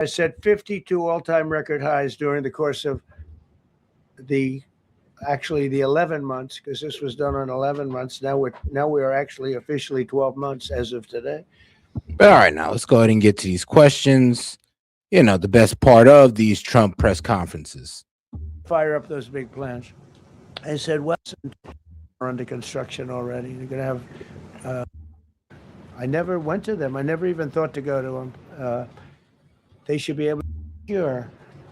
I set 52 all-time record highs during the course of the 11 months, because this was done on 11 months. Now we are actually officially 12 months as of today. All right, now let's go ahead and get to these questions. You know, the best part of these Trump press conferences. Fire up those big plans. I said, well, are under construction already. They're going to have. I never went to them. I never even thought to go to them. They should be able to secure.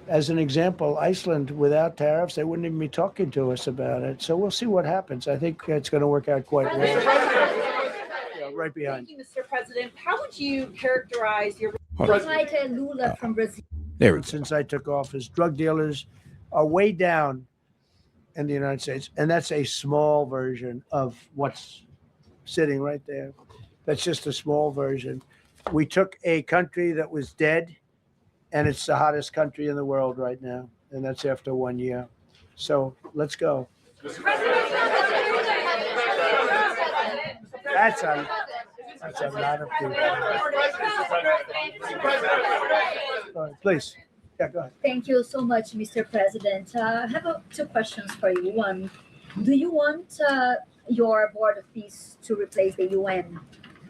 As an example, Iceland, without tariffs, they wouldn't even be talking to us about it. So we'll see what happens. I think it's going to work out quite well. Yeah, right behind. Thank you, Mr. President. How would you characterize your Lula from Brazil? There we go. Since I took office, drug dealers are way down in the United States, and that's a small version of what's sitting right there. That's just a small version. We took a country that was dead, and it's the hottest country in the world right now, and that's after 1 year. So let's go. That's a lot of people. Please. Yeah, go ahead. Thank you so much, Mr. President. I have two questions for you. One, do you want your Board of Peace to replace the UN?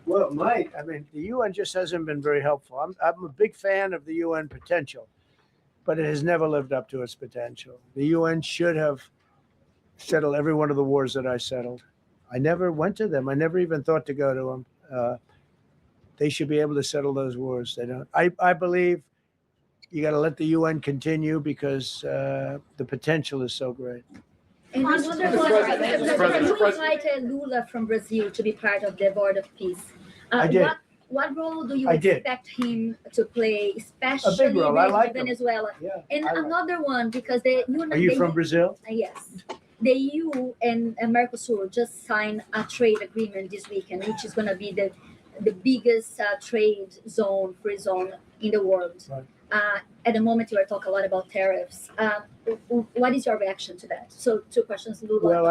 Well, it might. I mean, the UN just hasn't been very helpful. I'm a big fan of the UN potential, but it has never lived up to its potential. The UN should have settled every one of the wars that I settled. I never went to them. I never even thought to go to them. They should be able to settle those wars. They don't. I believe you got to let the UN continue because the potential is so great. And I wonder you invited Lula from Brazil to be part of the Board of Peace. I did. What role do you expect him to play, especially a big role. I like Venezuela? Yeah, and another one, because the Are you from Brazil? Yes. The EU and Mercosur just signed a trade agreement this weekend, which is going to be the biggest trade zone, free zone in the world. Right. At the moment, you are talking a lot about tariffs. What is your reaction to that? So, two questions, Lula. Well,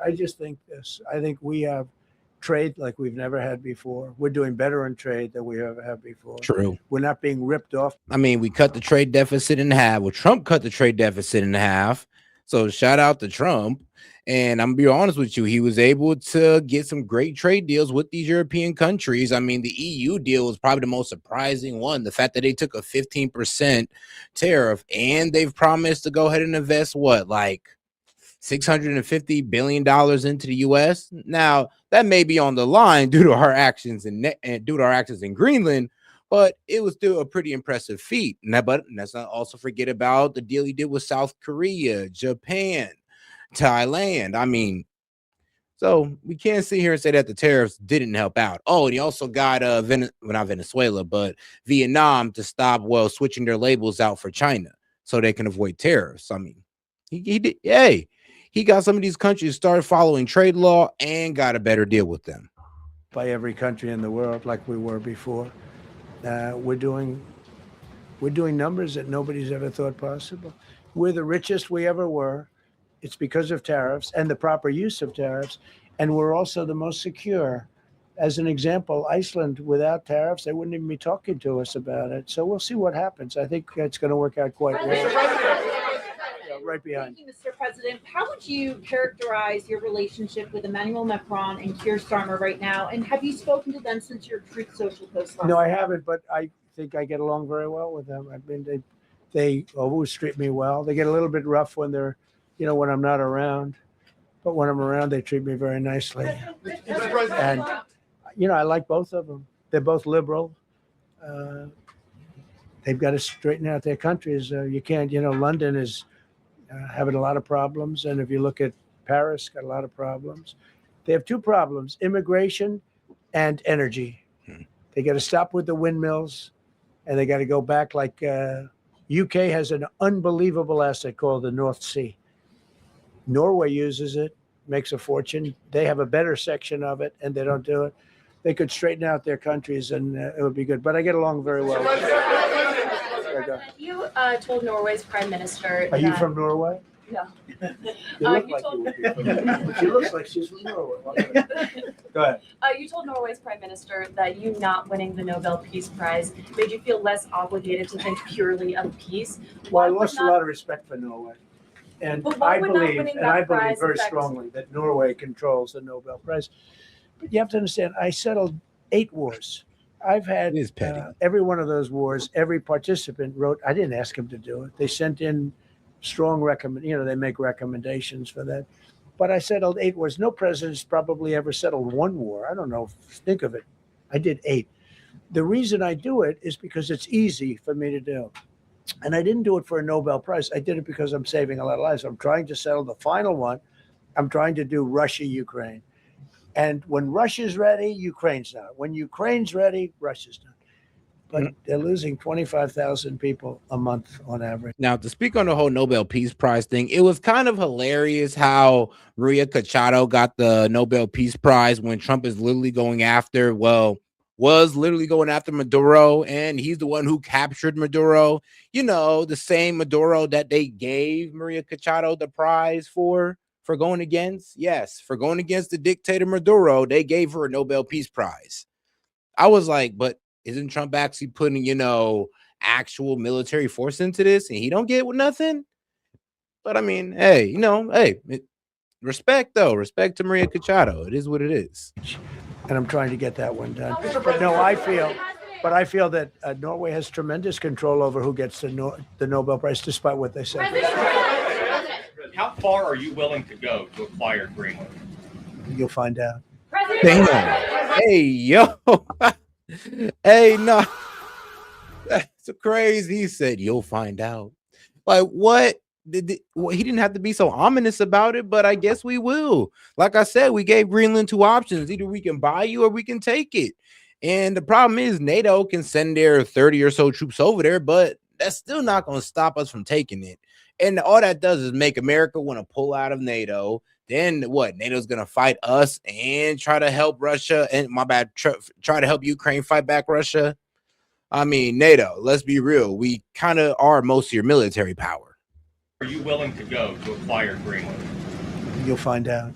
I just think this. I think we have trade like we've never had before. We're doing better in trade than we ever have before. True. We're not being ripped off. I mean, we cut the trade deficit in half. Well, Trump cut the trade deficit in half. So shout out to Trump. And I'm gonna be honest with you, he was able to get some great trade deals with these European countries. I mean, the EU deal was probably the most surprising one. The fact that they took a 15% tariff and they've promised to go ahead and invest like $650 billion into the U.S. Now, that may be on the line due to our actions in Greenland, but it was still a pretty impressive feat. But let's not also forget about the deal he did with South Korea, Japan, Thailand. I mean, so we can't sit here and say that the tariffs didn't help out. Oh, and he also got not Venezuela, but Vietnam to stop switching their labels out for China so they can avoid tariffs. I mean, he did. Hey, he got some of these countries started following trade law and got a better deal with them. By every country in the world, like we were before, we're doing numbers that nobody's ever thought possible. We're the richest we ever were. It's because of tariffs and the proper use of tariffs. And we're also the most secure. As an example, Iceland, without tariffs, they wouldn't even be talking to us about it. So we'll see what happens. I think it's going to work out quite well. Yeah, right behind. Thank you, Mr. President. How would you characterize your relationship with Emmanuel Macron and Keir Starmer right now? And have you spoken to them since your Truth Social post? No, I haven't, but I think I get along very well with them. I mean, they always treat me well. They get a little bit rough when they're when I'm not around, but when I'm around, they treat me very nicely. And, I like both of them. They're both liberal. They've got to straighten out their countries. You can't, London is having a lot of problems. And if you look at Paris, got a lot of problems. They have two problems, immigration and energy. They got to stop with the windmills and they got to go back like UK has an unbelievable asset called the North Sea. Norway uses it, makes a fortune. They have a better section of it, and they don't do it. They could straighten out their countries, and it would be good. But I get along very well with them. You told Norway's prime minister. Are you from Norway? No. You look You like told- you would be from She looks like she's from Norway. Go ahead. You told Norway's prime minister that you not winning the Nobel Peace Prize made you feel less obligated to think purely of peace. Well, I Why would lost a not- lot of respect for Norway. And But why I would not believe, winning and that I believe prize very affect- strongly that Norway controls the Nobel Prize. But you have to understand, I settled 8 wars. I've had It is petty. every one of those wars, every participant wrote, I didn't ask them to do it. They sent in strong they make recommendations for that. But I settled 8 wars. No president's probably ever settled 1 war. I don't know. Think of it. I did 8. The reason I do it is because it's easy for me to do. And I didn't do it for a Nobel Prize. I did it because I'm saving a lot of lives. I'm trying to settle the final one. I'm trying to do Russia, Ukraine. And when Russia's ready, Ukraine's not. When Ukraine's ready, Russia's not. But they're losing 25,000 people a month on average. Now, to speak on the whole Nobel Peace Prize thing, it was kind of hilarious how Maria Cachado got the Nobel Peace Prize when Trump is literally going after, was literally going after Maduro, and he's the one who captured Maduro. You know, the same Maduro that they gave Maria Cachado the prize for going against. Yes, for going against the dictator Maduro, they gave her a Nobel Peace Prize. I was like, but isn't Trump actually putting, actual military force into this, and he don't get nothing? But I mean, hey, respect to Maria Cachado. It is what it is. And I'm trying to get that one done. But no, I feel that Norway has tremendous control over who gets the Nobel Prize, despite what they say. How far are you willing to go to acquire Greenland? You'll find out. Damn. Hey, yo. Hey, no. That's crazy. He said, you'll find out. Like, what? He didn't have to be so ominous about it, but I guess we will. Like I said, we gave Greenland 2 options. Either we can buy you or we can take it. And the problem is NATO can send their 30 or so troops over there, but that's still not going to stop us from taking it. And all that does is make America want to pull out of NATO. Then what? NATO's going to fight us and try to help Russia and try to help Ukraine fight back Russia. I mean, NATO, let's be real. We kind of are most of your military power. Are you willing to go to acquire Greenland? You'll find out.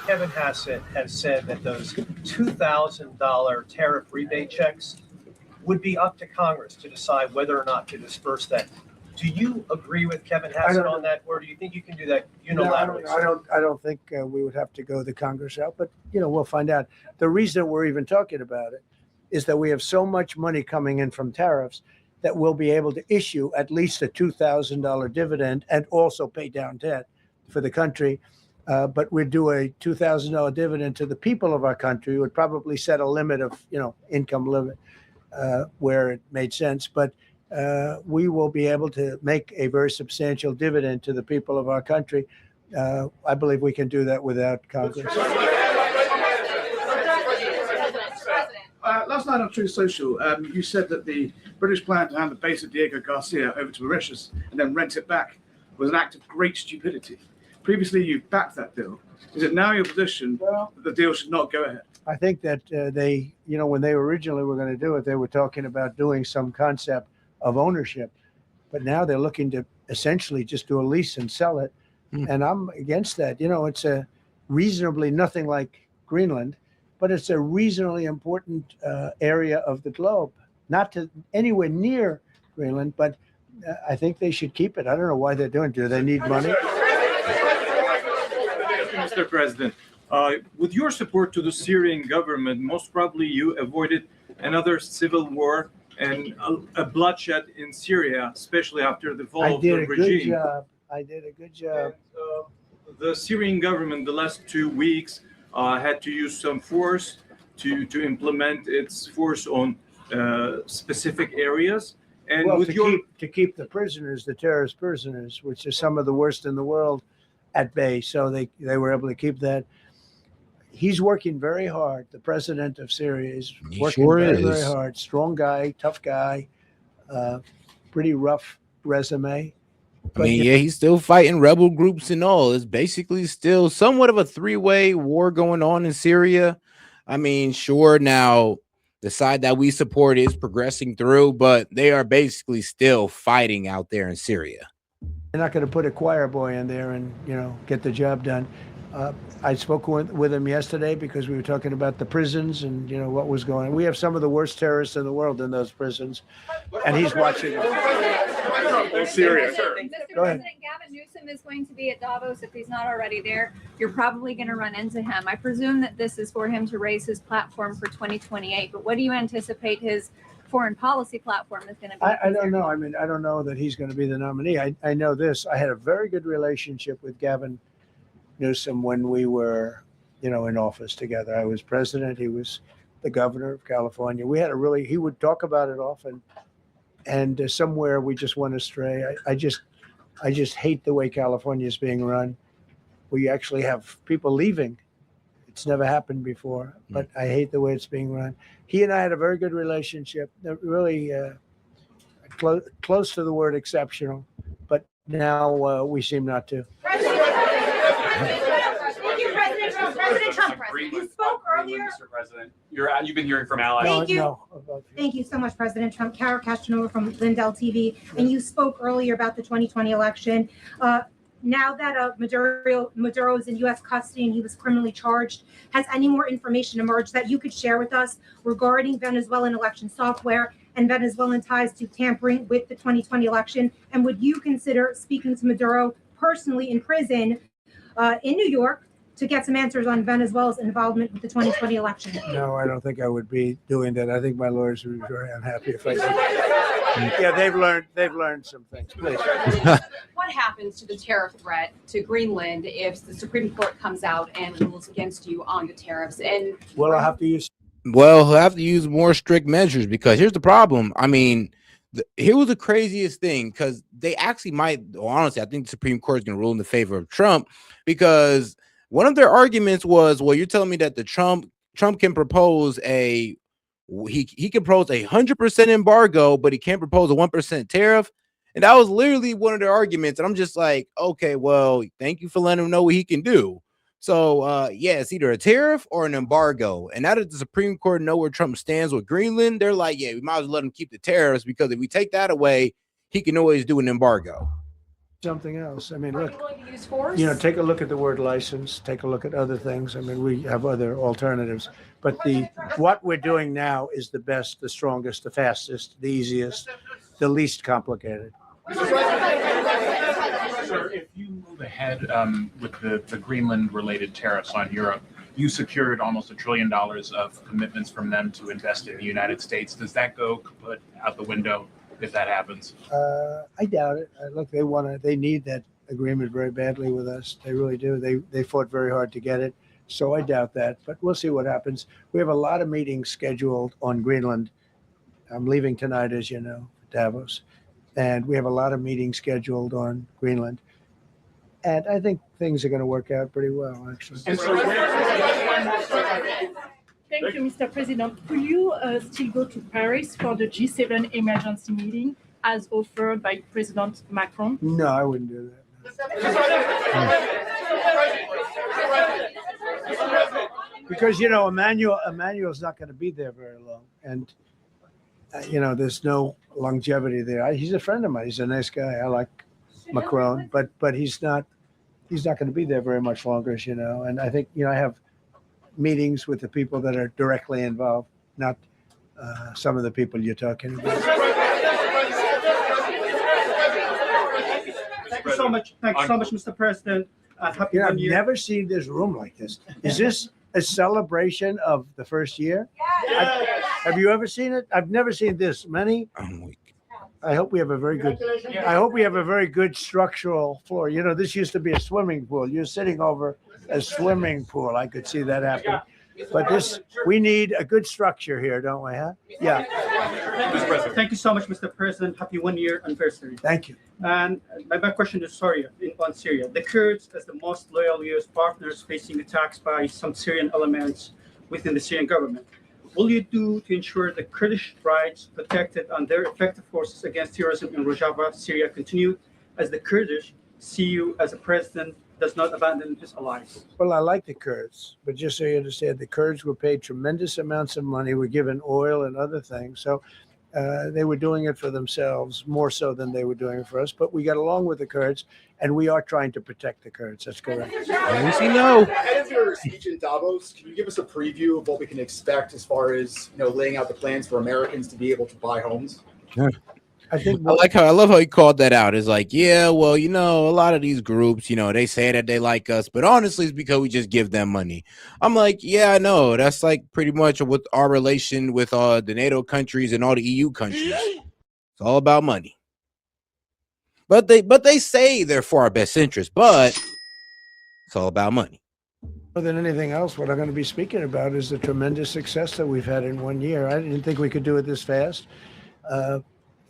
Kevin Hassett has said that those $2,000 tariff rebate checks would be up to Congress to decide whether or not to disperse that. Do you agree with Kevin Hassett on that, or do you think you can do that unilaterally? No, I don't think we would have to go the Congress route, but we'll find out. The reason we're even talking about it is that we have so much money coming in from tariffs that we'll be able to issue at least a $2,000 dividend and also pay down debt for the country. But we'd do a $2,000 dividend to the people of our country. We would probably set a limit of, income limit where it made sense. But we will be able to make a very substantial dividend to the people of our country. I believe we can do that without Congress. Last night on Truth Social, you said that the British plan to hand the base of Diego Garcia over to Mauritius and then rent it back was an act of great stupidity. Previously, you backed that deal. Is it now your position that the deal should not go ahead? I think that they, when they originally were going to do it, they were talking about doing some concept of ownership. But now they're looking to essentially just do a lease and sell it. And I'm against that. It's a reasonably nothing like Greenland, but it's a reasonably important area of the globe. Not to anywhere near Greenland, but I think they should keep it. I don't know why they're doing it. Do they need money? Mr. President, with your support to the Syrian government, most probably you avoided another civil war and a bloodshed in Syria, especially after the fall of the regime. I did a good job. And, the Syrian government, the last 2 weeks, had to use some force to implement its force on specific areas. And Well, with to keep the prisoners, the terrorist prisoners, which are some of the worst in the world, at bay. So they were able to keep that. He's working very hard. The president of Syria is working very hard. Strong guy, tough guy, pretty rough resume. I mean, yeah, he's still fighting rebel groups and all. It's basically still somewhat of a 3-way war going on in Syria. I mean, sure, now the side that we support is progressing through, but they are basically still fighting out there in Syria. They're not going to put a choir boy in there and, get the job done. I spoke with him yesterday because we were talking about the prisons and, what was going on. We have some of the worst terrorists in the world in those prisons, and he's watching them. Syria. Mr. Go ahead. President, Gavin Newsom is going to be at Davos if he's not already there. You're probably going to run into him. I presume that this is for him to raise his platform for 2028, but what do you anticipate his foreign policy platform is going to be? I don't know. I mean, I don't know that he's going to be the nominee. I know this. I had a very good relationship with Gavin Newsom when we were, in office together. I was president. He was the governor of California. We had he would talk about it often. And somewhere we just went astray. I just hate the way California is being run. We actually have people leaving. It's never happened before, but I hate the way it's being run. He and I had a very good relationship, really close to the word exceptional, but now we seem not to. Thank you, President Trump. President Trump, you spoke earlier. Mr. President, you've been hearing from allies. Thank you. No. Thank you so much, President Trump. Kara Castanova from Lindell TV. And you spoke earlier about the 2020 election. Now that Maduro is in U.S. custody and he was criminally charged, has any more information emerged that you could share with us regarding Venezuelan election software and Venezuelan ties to tampering with the 2020 election? And would you consider speaking to Maduro personally in prison in New York to get some answers on Venezuela's involvement with the 2020 election? No, I don't think I would be doing that. I think my lawyers would be very unhappy if I did. Yeah, they've learned some things. Please. What happens to the tariff threat to Greenland if the Supreme Court comes out and rules against you on the tariffs? And Well, I'll have to use. Well, he'll have to use more strict measures because here's the problem. I mean, here was the craziest thing because they actually might. Well, honestly, I think the Supreme Court is going to rule in the favor of Trump because one of their arguments was, well, you're telling me that the Trump can propose he can propose 100% embargo, but he can't propose a 1% tariff. And that was literally one of their arguments. And I'm just like, okay, well, thank you for letting him know what he can do. So, yeah, it's either a tariff or an embargo. And now that the Supreme Court know where Trump stands with Greenland, they're like, yeah, we might as well let him keep the tariffs because if we take that away, he can always do an embargo. Something else. I mean, are look, you willing to use force? take a look at the word license, take a look at other things. I mean, we have other alternatives, but what we're doing now is the best, the strongest, the fastest, the easiest, the least complicated. Sir, if you move ahead with the Greenland-related tariffs on Europe, you secured almost $1 trillion of commitments from them to invest in the United States. Does that go kaput out the window if that happens? I doubt it. Look, they need that agreement very badly with us. They really do. They fought very hard to get it. So I doubt that, but we'll see what happens. We have a lot of meetings scheduled on Greenland. I'm leaving tonight, as you know, Davos. And we have a lot of meetings scheduled on Greenland. And I think things are going to work out pretty well, actually. And so Thank you, Mr. President. Will you still go to Paris for the G7 emergency meeting as offered by President Macron? No, I wouldn't do that. Because, Emmanuel's not going to be there very long. And, there's no longevity there. He's a friend of mine. He's a nice guy. I like Macron, but he's not going to be there very much longer, as you know. And I think, I have meetings with the people that are directly involved, not some of the people you're talking about. Thank you so much. Thank you so much, Mr. President. Happy I've New Year. never seen this room like this. Is this a celebration of the first year? Have you ever seen it? I've never seen this many. I hope we have a very good structural floor. This used to be a swimming pool. You're sitting over a swimming pool. I could see that happen. But we need a good structure here, don't we? Huh? Yeah. Thank you so much, Mr. President. Happy 1 year anniversary. Thank you. And my question is on Syria. The Kurds, as the most loyal U.S. partners, facing attacks by some Syrian elements within the Syrian government. Will you do to ensure the Kurdish rights protected and their effective forces against terrorism in Rojava, Syria continue, as the Kurdish see you as a president does not abandon his allies. Well, I like the Kurds, but just so you understand, the Kurds were paid tremendous amounts of money, were given oil and other things. So they were doing it for themselves more so than they were doing it for us. But we got along with the Kurds, and we are trying to protect the Kurds. That's correct. Ahead of your speech in Davos, can you give us a preview of what we can expect as far as laying out the plans for Americans to be able to buy homes? I think I love how he called that out. It's like, yeah, well, a lot of these groups, they say that they like us, but honestly, it's because we just give them money. I'm like, yeah, I know. That's like pretty much with our relation with the NATO countries and all the EU countries. It's all about money. But they say they're for our best interest, but it's all about money. More than anything else, what I'm going to be speaking about is the tremendous success that we've had in 1 year. I didn't think we could do it this fast.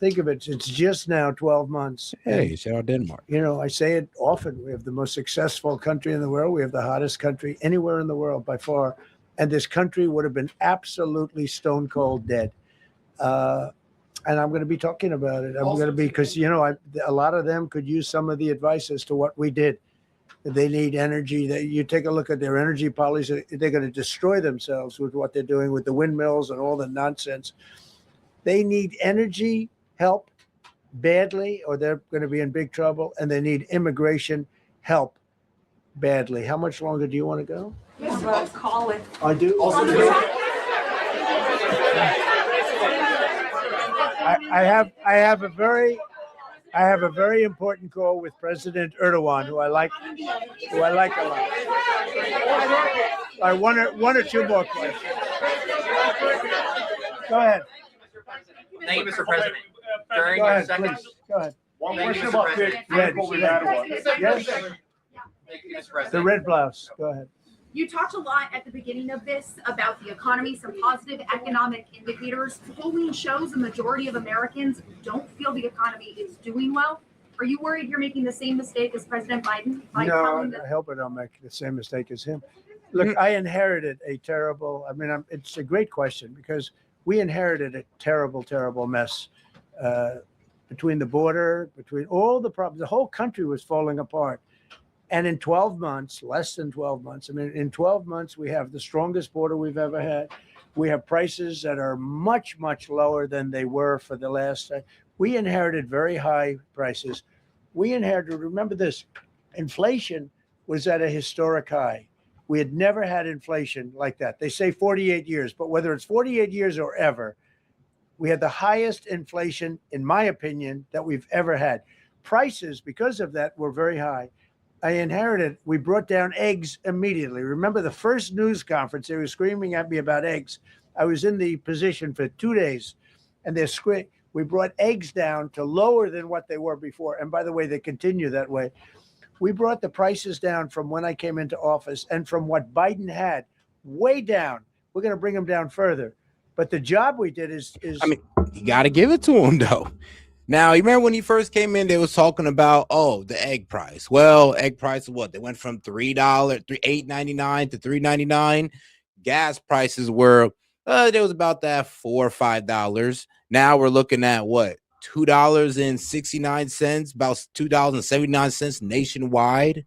Think of it, it's just now 12 months. Hey, shout out Denmark. I say it often. We have the most successful country in the world. We have the hottest country anywhere in the world by far. And this country would have been absolutely stone cold dead. And I'm going to be talking about it. I'm going to be, because, a lot of them could use some of the advice as to what we did. They need energy. You take a look at their energy policy, they're going to destroy themselves with what they're doing with the windmills and all the nonsense. They need energy help badly, or they're going to be in big trouble, and they need immigration help badly. How much longer do you want to go? Call it. I do. I have a very important call with President Erdogan, who I like a lot. All right, one or two more questions. Go ahead. Thank you, Mr. President. During Go your ahead, second, please. Go ahead. One question about Red. Yes. The red blouse. Go ahead. You talked a lot at the beginning of this about the economy, some positive economic indicators. Polling shows the majority of Americans don't feel the economy is doing well. Are you worried you're making the same mistake as President Biden? No, I hope I don't make the same mistake as him. Look, I inherited a terrible, it's a great question, because we inherited a terrible, terrible mess between the border, between all the problems. The whole country was falling apart. And in 12 months, less than 12 months, in 12 months, we have the strongest border we've ever had. We have prices that are much, much lower than they were for the last. We inherited very high prices. We inherited, remember this, inflation was at a historic high. We had never had inflation like that. They say 48 years, but whether it's 48 years or ever, we had the highest inflation, in my opinion, that we've ever had. Prices, because of that, were very high. I inherited, we brought down eggs immediately. Remember the first news conference, they were screaming at me about eggs. I was in the position for 2 days, and we brought eggs down to lower than what they were before. And by the way, they continue that way. We brought the prices down from when I came into office and from what Biden had, way down. We're going to bring them down further. But the job we did is you got to give it to him, though. Now, you remember when he first came in, they was talking about, the egg price. Well, egg price is what? They went from $8.99 to $3.99. Gas prices were, there was about that $4 or $5. Now we're looking at what? $2.69, about $2.79 nationwide.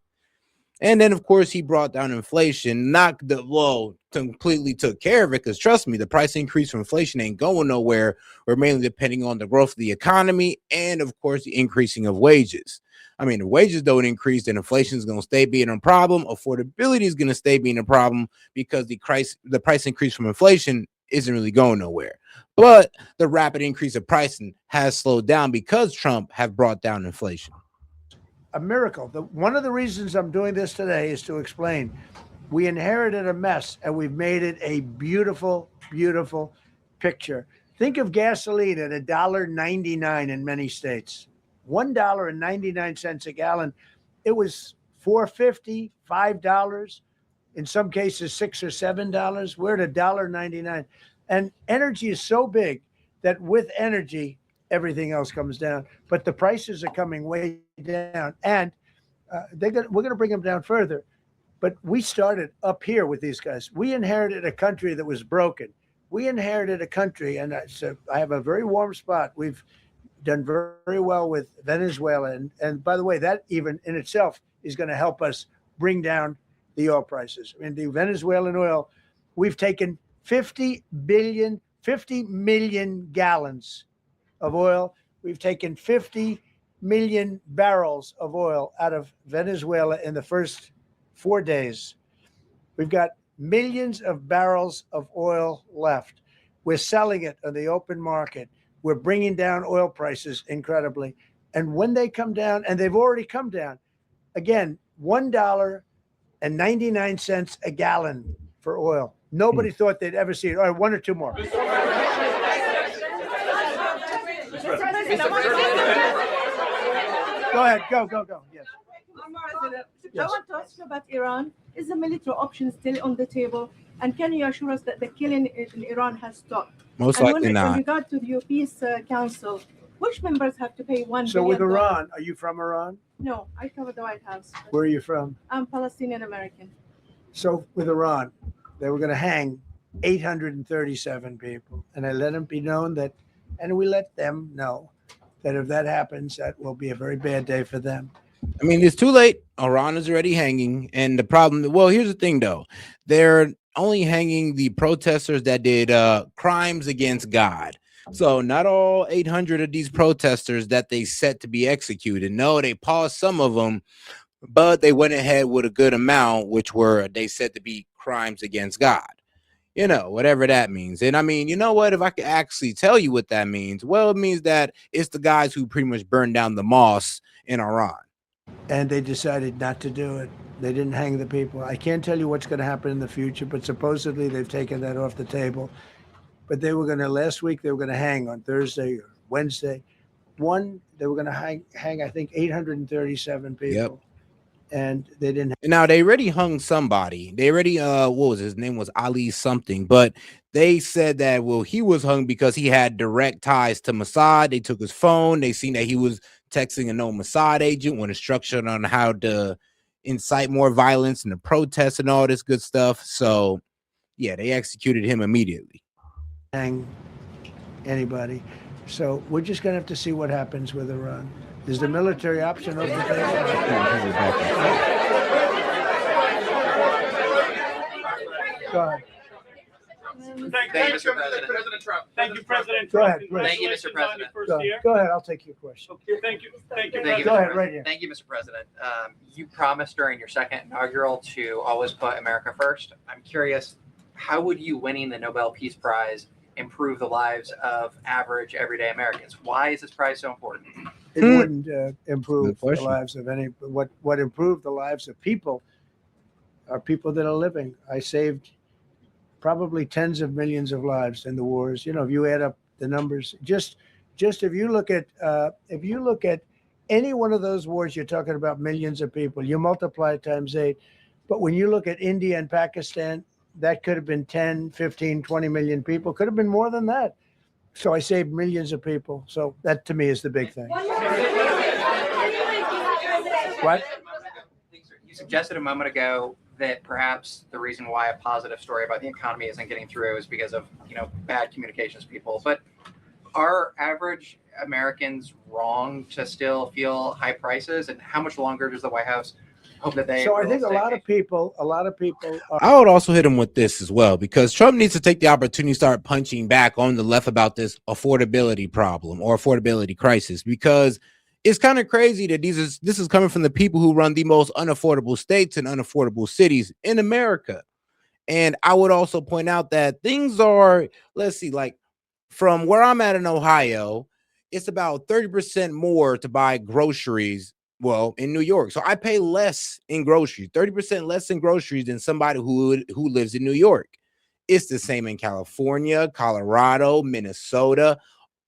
And then, of course, he brought down inflation, completely took care of it, because trust me, the price increase from inflation ain't going nowhere. We're mainly depending on the growth of the economy and, of course, the increasing of wages. The wages don't increase, then inflation is going to stay being a problem. Affordability is going to stay being a problem because the price increase from inflation isn't really going nowhere. But the rapid increase of pricing has slowed down because Trump have brought down inflation. A miracle. One of the reasons I'm doing this today is to explain we inherited a mess and we've made it a beautiful, beautiful picture. Think of gasoline at $1.99 in many states, $1.99 a gallon. It was $4.50, $5, in some cases $6 or $7. We're at $1.99, and energy is so big that with energy, everything else comes down. But the prices are coming way down, and we're going to bring them down further. But we started up here with these guys. We inherited a country that was broken. We inherited a country, and I have a very warm spot. We've done very well with Venezuela. And by the way, that even in itself is going to help us bring down the oil prices. In the Venezuelan oil, we've taken 50 million gallons of oil. We've taken 50 million barrels of oil out of Venezuela in the first 4 days. We've got millions of barrels of oil left. We're selling it on the open market. We're bringing down oil prices incredibly. And when they come down, and they've already come down, again, $1.99 a gallon for oil. Nobody thought they'd ever see it. All right, one or two more. Go ahead, go. Yes. I want to ask you about Iran. Is the military option still on the table? And can you assure us that the killing in Iran has stopped? Most And likely not. In regard to the Peace Council, which members have to pay $1 So billion? with Iran, are you from Iran? No, I cover the White House. Where are you from? I'm Palestinian American. So with Iran, they were going to hang 837 people. And I let them be known that, and we let them know that if that happens, that will be a very bad day for them. I mean, it's too late. Iran is already hanging. And the problem, well, here's the thing, though. They're only hanging the protesters that did crimes against God. So not all 800 of these protesters that they set to be executed. No, they paused some of them, but they went ahead with a good amount, which were they said to be crimes against God. You know, whatever that means. And I mean, you know what? If I could actually tell you what that means, well, it means that it's the guys who pretty much burned down the mosque in Iran. And they decided not to do it. They didn't hang the people. I can't tell you what's going to happen in the future, but supposedly they've taken that off the table. But they were going to, last week, they were going to hang on Thursday or Wednesday. They were going to hang, I think, 837 people. Yep. And they didn't. Now they already hung somebody. They already what was his name was Ali something, but they said that well he was hung because he had direct ties to Mossad. They took his phone. They seen that he was texting a known Mossad agent with instruction on how to incite more violence and the protests and all this good stuff. So yeah, they executed him immediately. Hang anybody. So we're just going to have to see what happens with Iran. Is the military option off the table? Go ahead. Thank you, Mr. President. Trump. Thank you, President Go Trump. ahead, please. Thank you, Mr. President. Go ahead, I'll take your question. Okay, thank you. Thank you, Go Mr. ahead, President. right here. Thank you, Mr. President. You promised during your second inaugural to always put America first. I'm curious, how would you winning the Nobel Peace Prize improve the lives of average, everyday Americans? Why is this prize so important? It wouldn't improve the lives of any. What improved the lives of people are people that are living. I saved probably tens of millions of lives in the wars. You know, if you add up the numbers, just if you look at any one of those wars, you're talking about millions of people. You multiply it times 8. But when you look at India and Pakistan, that could have been 10, 15, 20 million people. Could have been more than that. So I saved millions of people. So that to me is the big thing. What? You suggested a moment ago that perhaps the reason why a positive story about the economy isn't getting through is because of, bad communications people. But are average Americans wrong to still feel high prices? And how much longer does the White House hope that they? So I think a lot of people are. I would also hit him with this as well, because Trump needs to take the opportunity to start punching back on the left about this affordability problem or affordability crisis, because it's kind of crazy that this is coming from the people who run the most unaffordable states and unaffordable cities in America. And I would also point out that things are, let's see, like from where I'm at in Ohio, it's about 30% more to buy groceries. Well, in New York. So I pay less in groceries, 30% less in groceries than somebody who lives in New York. It's the same in California, Colorado, Minnesota.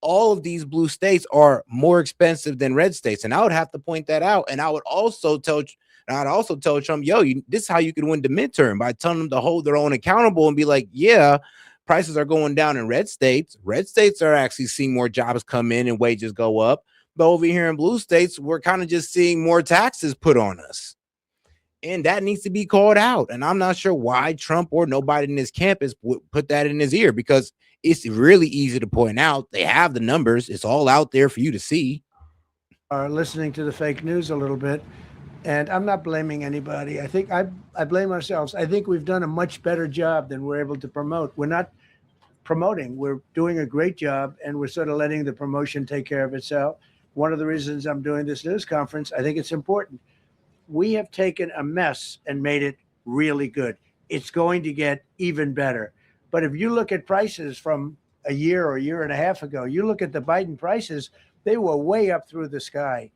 All of these blue states are more expensive than red states. And I would have to point that out. And I would also tell Trump, this is how you can win the midterm, by telling them to hold their own accountable and be like, yeah, prices are going down in red states. Red states are actually seeing more jobs come in and wages go up. But over here in blue states, we're kind of just seeing more taxes put on us. And that needs to be called out. And I'm not sure why Trump or nobody in his campus put that in his ear, because it's really easy to point out. They have the numbers. It's all out there for you to see. Are listening to the fake news a little bit. And I'm not blaming anybody. I think I blame ourselves. I think we've done a much better job than we're able to promote. We're not promoting. We're doing a great job, and we're sort of letting the promotion take care of itself. One of the reasons I'm doing this news conference, I think it's important. We have taken a mess and made it really good. It's going to get even better. But if you look at prices from a year or a year and a half ago, you look at the Biden prices, they were way up through the sky.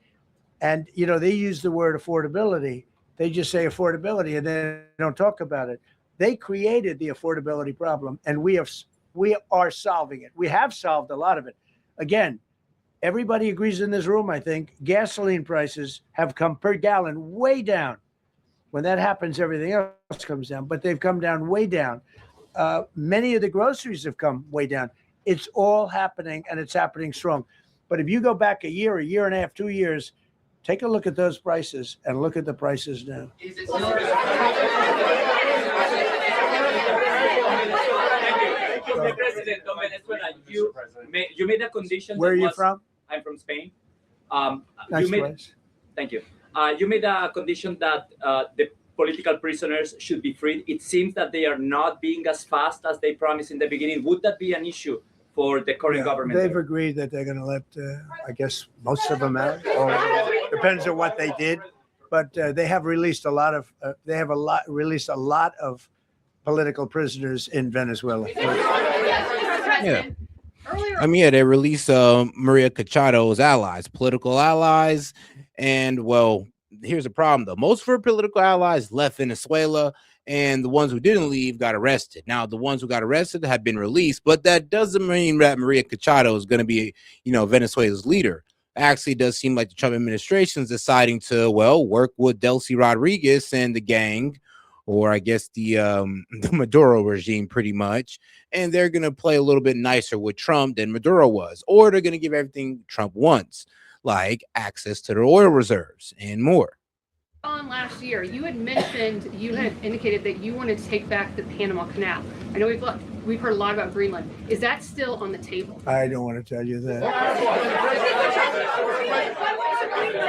And, you know, they use the word affordability. They just say affordability and they don't talk about it. They created the affordability problem, and we are solving it. We have solved a lot of it. Again, everybody agrees in this room, I think, gasoline prices have come per gallon way down. When that happens, everything else comes down, but they've come down way down. Many of the groceries have come way down. It's all happening, and it's happening strong. But if you go back a year and a half, 2 years, take a look at those prices and look at the prices now. President of Venezuela, you made a condition. Where are you from? I'm from Spain. Nice place. Thank you. You made a condition that the political prisoners should be freed. It seems that they are not being as fast as they promised in the beginning. Would that be an issue for the current government? They've agreed that they're going to let, I guess, most of them out. Or depends on what they did, but they have released a lot of. Released a lot of political prisoners in Venezuela. Yeah. I mean, yeah, they released Maria Cachado's allies, political allies, and well, here's the problem though: most of her political allies left Venezuela, and the ones who didn't leave got arrested. Now, the ones who got arrested have been released, but that doesn't mean that Maria Cachado is going to be, Venezuela's leader. Actually, it does seem like the Trump administration is deciding to, work with Delcy Rodriguez and the gang, or I guess the Maduro regime, pretty much, and they're going to play a little bit nicer with Trump than Maduro was, or they're going to give everything Trump wants, like access to their oil reserves and more. On last year, you had indicated that you wanted to take back the Panama Canal. I know we've heard a lot about Greenland. Is that still on the table? I don't want to tell you that.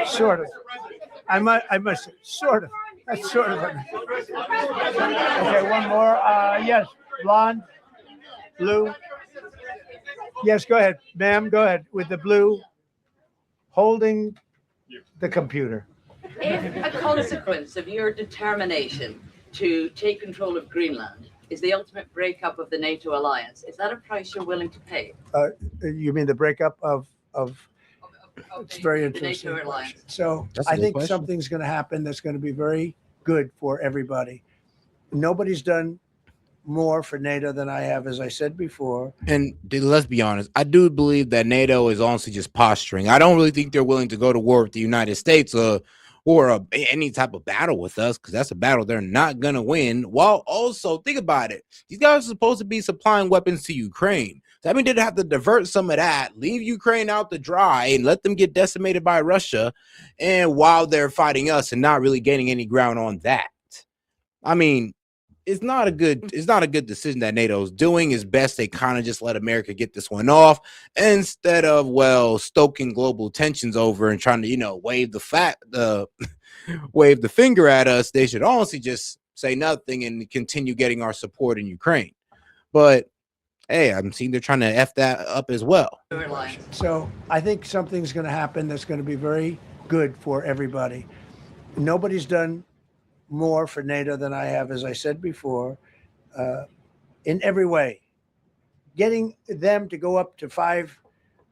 Sort of. I must. Sort of. That's sort of. Okay, one more. Yes, blonde, blue. Yes, go ahead, ma'am. Go ahead with the blue, holding the computer. If a consequence of your determination to take control of Greenland is the ultimate breakup of the NATO alliance, is that a price you're willing to pay? You mean the breakup of it's very interesting. NATO alliance. So That's a I good think question. something's going to happen that's going to be very good for everybody. Nobody's done more for NATO than I have, as I said before. And let's be honest, I do believe that NATO is honestly just posturing. I don't really think they're willing to go to war with the United States or any type of battle with us, because that's a battle they're not going to win. While also, think about it. These guys are supposed to be supplying weapons to Ukraine. That means they'd have to divert some of that, leave Ukraine out to dry, and let them get decimated by Russia, and while they're fighting us and not really gaining any ground on that. I mean, it's not a good decision that NATO is doing. It's best they kind of just let America get this one off instead of stoking global tensions over and trying to wave the finger at us. They should honestly just say nothing and continue getting our support in Ukraine. But hey, I'm seeing they're trying to F that up as well. So I think something's going to happen that's going to be very good for everybody. Nobody's done more for NATO than I have, as I said before, in every way. Getting them to go up to 5%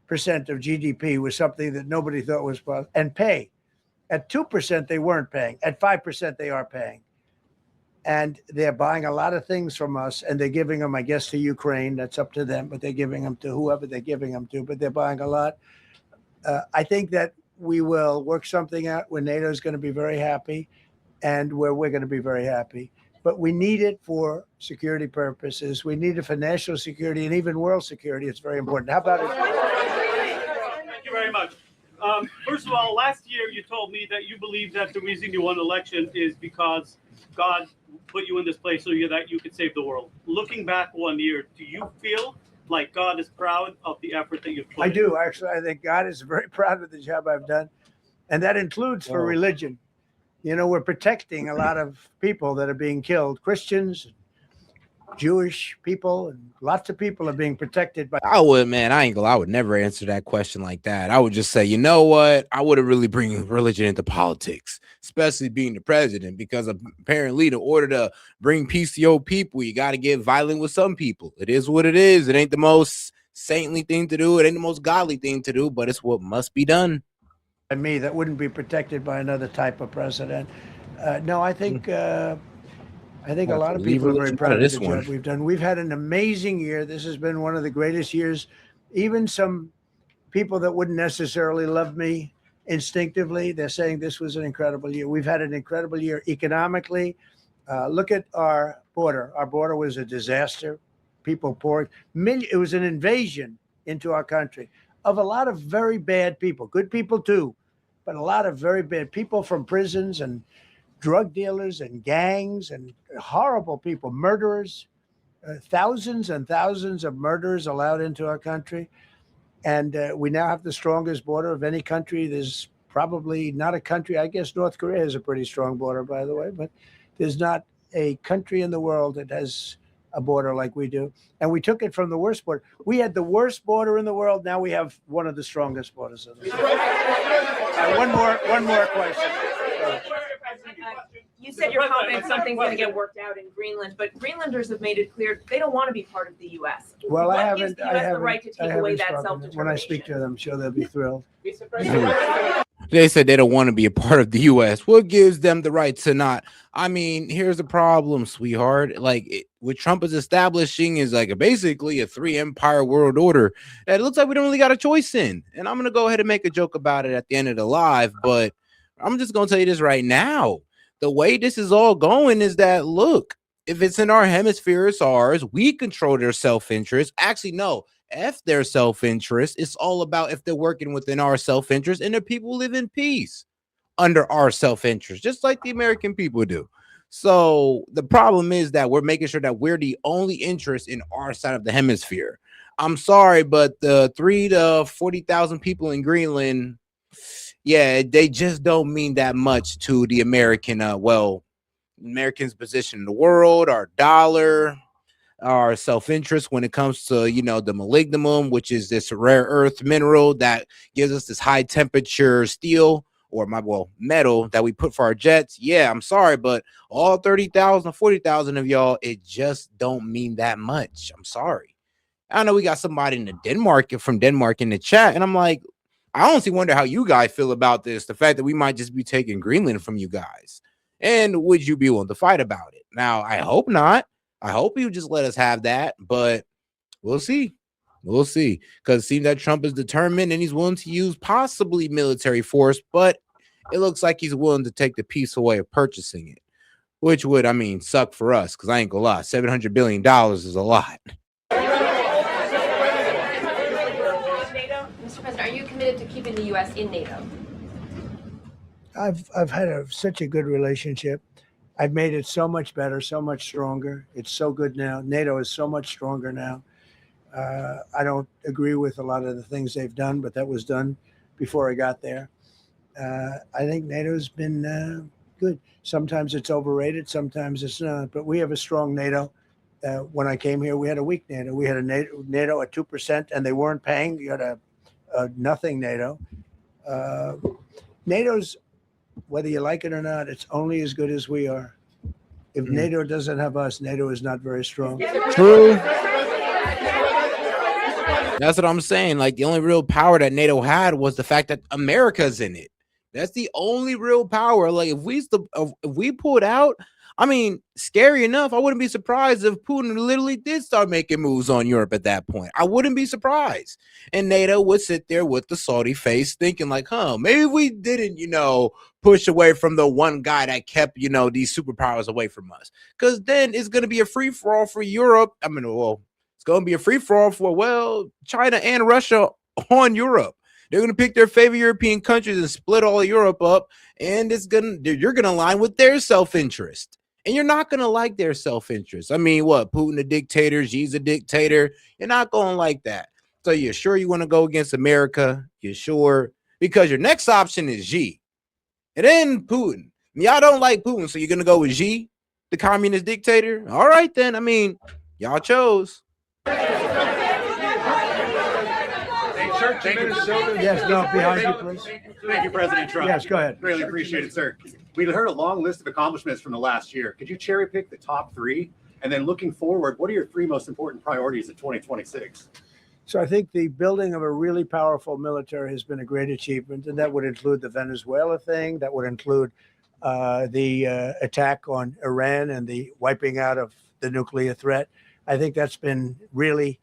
of GDP was something that nobody thought was possible, and pay. At 2%, they weren't paying. At 5%, they are paying. And they're buying a lot of things from us, and they're giving them, I guess, to Ukraine. That's up to them, but they're giving them to whoever they're giving them to, but they're buying a lot. I think that we will work something out where NATO is going to be very happy and where we're going to be very happy. But we need it for security purposes. We need it for national security and even world security. It's very important. How about it? Thank you very much. First of all, last year you told me that you believe that the reason you won the election is because God put you in this place so that you could save the world. Looking back 1 year, do you feel like God is proud of the effort that you've put I in? do, actually. I think God is very proud of the job I've done. And that includes for religion. we're protecting a lot of people that are being killed, Christians, Jewish people, and lots of people are being protected by. I would, man. I would never answer that question like that. I would just say, you know what? I wouldn't really bring religion into politics, especially being the president, because apparently, in order to bring peace to your people, you got to get violent with some people. It is what it is. It ain't the most saintly thing to do. It ain't the most godly thing to do, but it's what must be done. And me, that wouldn't be protected by another type of president. No, I think a lot of people are very proud of the job we've done. We've had an amazing year. This has been one of the greatest years. Even some people that wouldn't necessarily love me instinctively, they're saying this was an incredible year. We've had an incredible year economically. Look at our border. Our border was a disaster. People poured. It was an invasion into our country of a lot of very bad people, good people too, but a lot of very bad people from prisons and drug dealers and gangs and horrible people, murderers, thousands and thousands of murderers allowed into our country. And we now have the strongest border of any country. There's probably not a country, I guess North Korea has a pretty strong border, by the way, but there's not a country in the world that has a border like we do. And we took it from the worst border. We had the worst border in the world. Now we have one of the strongest borders in the world. One more question. You said you're confident something's going to get worked out in Greenland, but Greenlanders have made it clear they don't want to be part of the U.S. Well, what I gives haven't. the I U.S. haven't. the right to take I away haven't that spoken. self-determination? When I speak to them, I'm sure they'll be thrilled. They said they don't want to be a part of the U.S. What gives them the right to not? I mean, here's the problem, sweetheart. Like what Trump is establishing is like basically a 3-empire world order that it looks like we don't really got a choice in. And I'm gonna go ahead and make a joke about it at the end of the live, but I'm just gonna tell you this right now. The way this is all going is that look, if it's in our hemisphere, it's ours. We control their self-interest. Actually, no. F their self-interest. It's all about if they're working within our self-interest and the people live in peace under our self-interest, just like the American people do. So the problem is that we're making sure that we're the only interest in our side of the hemisphere. I'm sorry, but the 3 to 40,000 people in Greenland, yeah, they just don't mean that much to the American, Americans' position in the world, our dollar, our self-interest when it comes to the molybdenum, which is this rare earth mineral that gives us this high temperature steel or metal that we put for our jets. Yeah, I'm sorry, but all 30,000 40,000 of y'all, it just don't mean that much. I'm sorry. I know we got somebody in from Denmark in the chat, and I'm like, I honestly wonder how you guys feel about this, the fact that we might just be taking Greenland from you guys. And would you be willing to fight about it? Now, I hope not. I hope you just let us have that, but we'll see. We'll see. Because it seems that Trump is determined and he's willing to use possibly military force, but it looks like he's willing to take the peace away of purchasing it, which would, suck for us, because I ain't gonna lie, $700 billion is a lot. NATO, Mr. President, are you committed to keeping the U.S. in NATO? I've had such a good relationship. I've made it so much better, so much stronger. It's so good now. NATO is so much stronger now. I don't agree with a lot of the things they've done, but that was done before I got there. I think NATO's been good. Sometimes it's overrated, sometimes it's not. But we have a strong NATO. When I came here, we had a weak NATO. We had a NATO at 2%, and they weren't paying. You had a nothing NATO. NATO's, whether you like it or not, it's only as good as we are. If NATO doesn't have us, NATO is not very strong. True. That's what I'm saying. Like, the only real power that NATO had was the fact that America's in it. That's the only real power. Like, if we pulled out, scary enough, I wouldn't be surprised if Putin literally did start making moves on Europe at that point. I wouldn't be surprised. And NATO would sit there with the salty face thinking like, maybe we didn't, push away from the one guy that kept, these superpowers away from us. Because then it's going to be a free-for-all for Europe. It's going to be a free-for-all for, China and Russia on Europe. They're going to pick their favorite European countries and split all of Europe up. And you're going to align with their self-interest. And you're not going to like their self-interest. Putin a dictator, Xi's a dictator. You're not going to like that. So you're sure you want to go against America? You're sure? Because your next option is Xi. And then Putin. Y'all don't like Putin, so you're gonna go with Xi, the communist dictator? All right, then. I mean, y'all chose. Thank you. Yes, no, behind you, please. Thank you, President Trump. Yes, go ahead. Really appreciate it, sir. We heard a long list of accomplishments from the last year. Could you cherry pick the top three? And then looking forward, what are your three most important priorities of 2026? So I think the building of a really powerful military has been a great achievement, and that would include the Venezuela thing. That would include the attack on Iran and the wiping out of the nuclear threat. I think that's been really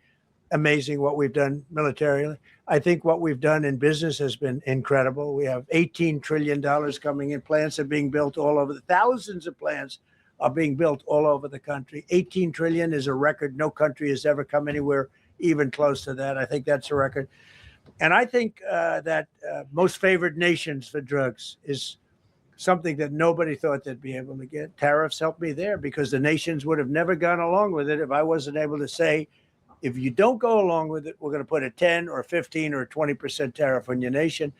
amazing what we've done militarily. I think what we've done in business has been incredible. We have $18 trillion coming in. Plants are being built all over. Thousands of plants are being built all over the country. 18 trillion is a record. No country has ever come anywhere even close to that. I think that's a record. And I think that most favored nations for drugs is something that nobody thought they'd be able to get. Tariffs helped me there because the nations would have never gone along with it if I wasn't able to say, if you don't go along with it, we're going to put a 10 or 15 or 20% tariff on your nation.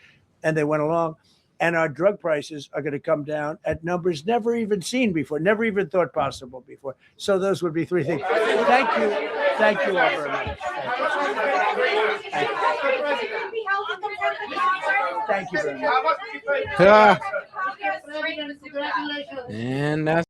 And they went along. And our drug prices are going to come down at numbers never even seen before, never even thought possible before. So those would be three things. Thank you. Thank you all very much. Thank you very much. And that's